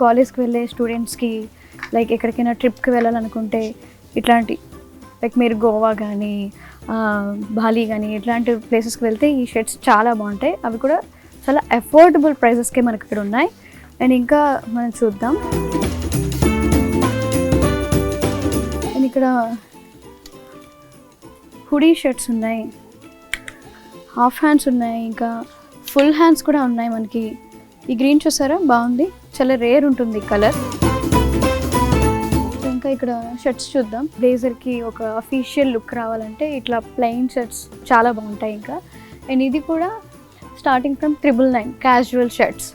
కాలేజ్కి వెళ్ళే స్టూడెంట్స్కి లైక్ ఎక్కడికైనా ట్రిప్కి వెళ్ళాలనుకుంటే ఇట్లాంటి లైక్ మీరు గోవా కానీ బాలి కానీ ఇట్లాంటి ప్లేసెస్కి వెళ్తే ఈ షర్ట్స్ చాలా బాగుంటాయి. అవి కూడా చాలా అఫోర్డబుల్ ప్రైజెస్కే మనకి ఇక్కడ ఉన్నాయి. అండ్ ఇంకా మనం చూద్దాం, అండ్ ఇక్కడ హుడీ షర్ట్స్ ఉన్నాయి, హాఫ్ హ్యాండ్స్ ఉన్నాయి, ఇంకా ఫుల్ హ్యాండ్స్ కూడా ఉన్నాయి. మనకి ఈ గ్రీన్ చూసారా, బాగుంది, చాలా రేర్ ఉంటుంది కలర్. ఇంకా ఇక్కడ షర్ట్స్ చూద్దాం. బ్లేజర్కి ఒక అఫీషియల్ లుక్ రావాలంటే ఇట్లా ప్లెయిన్ షర్ట్స్ చాలా బాగుంటాయి. ఇంకా అండ్ ఇది కూడా స్టార్టింగ్ ఫ్రమ్ 999 క్యాజువల్ షర్ట్స్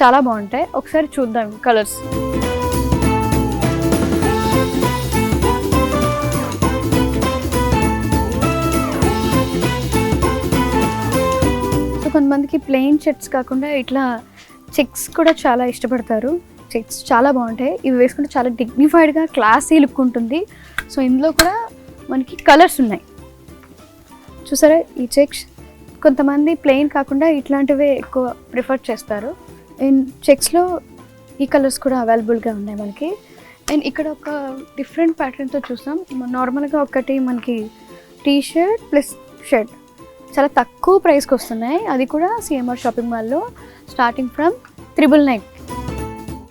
చాలా బాగుంటాయి. ఒకసారి చూద్దాం కలర్స్. సో కొంతమందికి ప్లెయిన్ షర్ట్స్ కాకుండా ఇట్లా చెక్స్ కూడా చాలా ఇష్టపడతారు. చెక్స్ చాలా బాగుంటాయి. ఇవి వేసుకుంటే చాలా డిగ్నిఫైడ్గా క్లాసీ లుక్ ఉంటుంది. సో ఇందులో కూడా మనకి కలర్స్ ఉన్నాయి చూసారా. ఈ చెక్స్ కొంతమంది ప్లెయిన్ కాకుండా ఇట్లాంటివే ఎక్కువ ప్రిఫర్ చేస్తారు. అండ్ చెక్స్లో ఈ కలర్స్ కూడా అవైలబుల్గా ఉన్నాయి మనకి. అండ్ ఇక్కడ ఒక డిఫరెంట్ ప్యాటర్న్తో చూసాం. నార్మల్గా ఒకటి మనకి టీ షర్ట్ ప్లస్ షర్ట్ చాలా తక్కువ ప్రైస్కి వస్తున్నాయి. అది కూడా సిఎంఆర్ షాపింగ్ మాల్లో స్టార్టింగ్ ఫ్రమ్ 999.